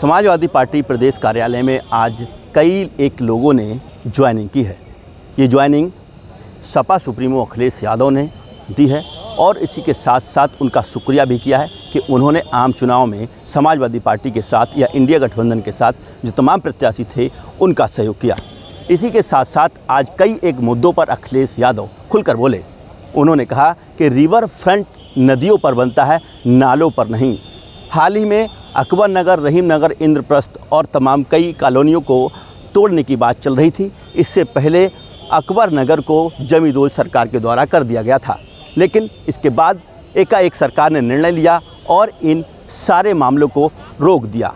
Samajwadi party प्रदेश कार्यालय में आज कई लोगों ने ज्वाइनिंग की है। ये ज्वाइनिंग सपा सुप्रीमो अखिलेश यादव ने दी है और इसी के साथ साथ उनका शुक्रिया भी किया है कि उन्होंने आम चुनाव में समाजवादी पार्टी के साथ या इंडिया गठबंधन के साथ जो तमाम प्रत्याशी थे उनका सहयोग किया। इसी के साथ साथ आज कई मुद्दों पर अखिलेश यादव खुलकर बोले। उन्होंने कहा कि रिवर फ्रंट नदियों पर बनता है, नालों पर नहीं। हाल ही में अकबर नगर, रहीम नगर, इंद्रप्रस्थ और तमाम कई कॉलोनियों को तोड़ने की बात चल रही थी। इससे पहले अकबर नगर को जमींदोज सरकार के द्वारा कर दिया गया था, लेकिन इसके बाद एकाएक सरकार ने निर्णय लिया और इन सारे मामलों को रोक दिया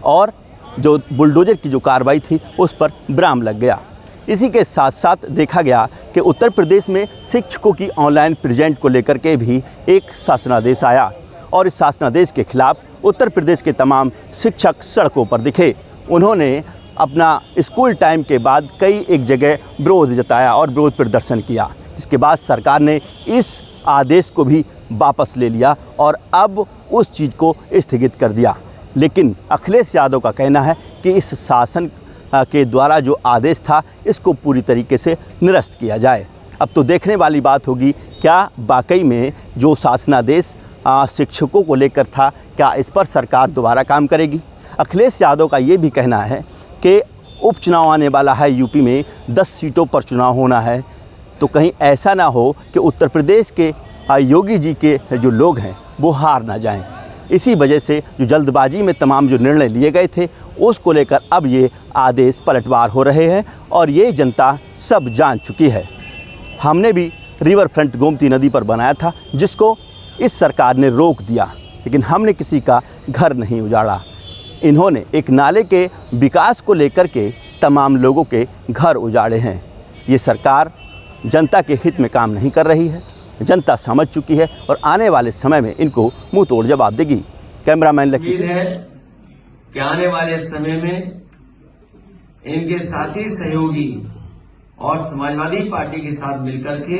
और जो बुलडोजर की जो कार्रवाई थी उस पर विराम लग गया। इसी के साथ साथ देखा गया कि उत्तर प्रदेश में शिक्षकों की ऑनलाइन प्रेजेंट को लेकर के भी एक शासनादेश आया और इस शासनादेश के खिलाफ उत्तर प्रदेश के तमाम शिक्षक सड़कों पर दिखे। उन्होंने अपना स्कूल टाइम के बाद कई जगह विरोध जताया और विरोध प्रदर्शन किया, जिसके बाद सरकार ने इस आदेश को भी वापस ले लिया और अब उस चीज़ को स्थगित कर दिया। लेकिन अखिलेश यादव का कहना है कि इस शासन के द्वारा जो आदेश था इसको पूरी तरीके से निरस्त किया जाए। अब तो देखने वाली बात होगी क्या वाकई में जो शासनादेश शिक्षकों को लेकर था, क्या इस पर सरकार दोबारा काम करेगी। अखिलेश यादव का ये भी कहना है कि उपचुनाव आने वाला है, यूपी में 10 सीटों पर चुनाव होना है, तो कहीं ऐसा ना हो कि उत्तर प्रदेश के योगी जी के जो लोग हैं वो हार ना जाएं। इसी वजह से जो जल्दबाजी में तमाम जो निर्णय लिए गए थे उसको लेकर अब ये आदेश पलटवार हो रहे हैं और ये जनता सब जान चुकी है। हमने भी रिवर फ्रंट गोमती नदी पर बनाया था, जिसको इस सरकार ने रोक दिया, लेकिन हमने किसी का घर नहीं उजाड़ा। इन्होंने एक नाले के विकास को लेकर के तमाम लोगों के घर उजाड़े हैं। ये सरकार जनता के हित में काम नहीं कर रही है, जनता समझ चुकी है और आने वाले समय में इनको मुंह तोड़ जवाब देगी। कैमरामैन लकी है कि आने वाले समय में इनके साथी सहयोगी और समाजवादी पार्टी के साथ मिलकर के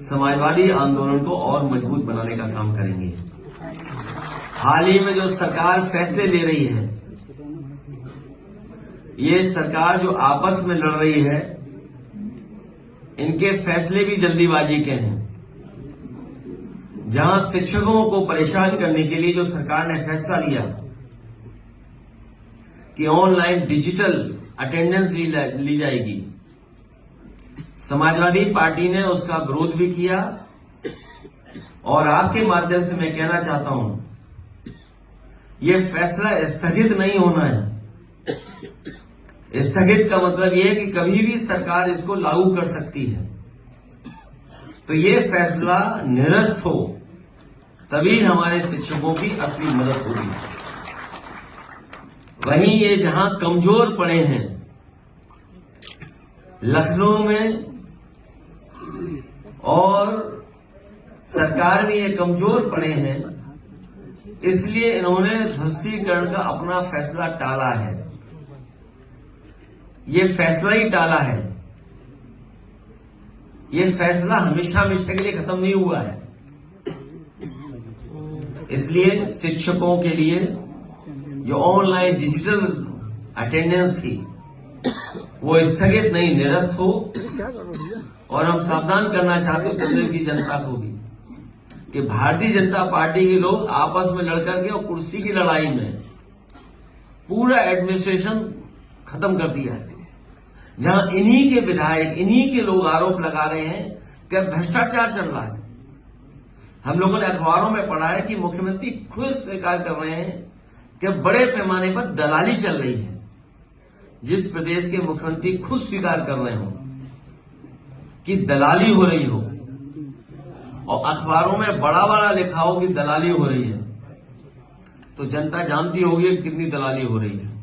समाजवादी आंदोलन को और मजबूत बनाने का काम करेंगे। हाल ही में जो सरकार फैसले ले रही है, ये सरकार जो आपस में लड़ रही है, इनके फैसले भी जल्दीबाजी के हैं। जहां शिक्षकों को परेशान करने के लिए जो सरकार ने फैसला लिया कि ऑनलाइन डिजिटल अटेंडेंस ली जाएगी, समाजवादी पार्टी ने उसका विरोध भी किया और आपके माध्यम से मैं कहना चाहता हूं, यह फैसला स्थगित नहीं होना है। स्थगित का मतलब यह है कि कभी भी सरकार इसको लागू कर सकती है, तो ये फैसला निरस्त हो, तभी हमारे शिक्षकों की असली मदद होगी। वहीं ये जहां कमजोर पड़े हैं, लखनऊ में और सरकार में ये कमजोर पड़े हैं, इसलिए इन्होंने ध्वस्तीकरण का अपना फैसला टाला है। ये फैसला ही टाला है, ये फैसला हमेशा हमेशा के लिए खत्म नहीं हुआ है। इसलिए शिक्षकों के लिए जो ऑनलाइन डिजिटल अटेंडेंस थी वो स्थगित नहीं, निरस्त हो। और हम सावधान करना चाहते हैं प्रदेश की जनता को भी कि भारतीय जनता पार्टी के लोग आपस में लड़कर के और कुर्सी की लड़ाई में पूरा एडमिनिस्ट्रेशन खत्म कर दिया है। जहां इन्हीं के विधायक, इन्हीं के लोग आरोप लगा रहे हैं कि भ्रष्टाचार चल रहा है। हम लोगों ने अखबारों में पढ़ा है कि मुख्यमंत्री खुद स्वीकार कर रहे हैं कि बड़े पैमाने पर दलाली चल रही है। जिस प्रदेश के मुख्यमंत्री खुद स्वीकार कर रहे हो कि दलाली हो रही हो और अखबारों में बड़ा बड़ा लिखा हो कि दलाली हो रही है, तो जनता जानती होगी कितनी दलाली हो रही है।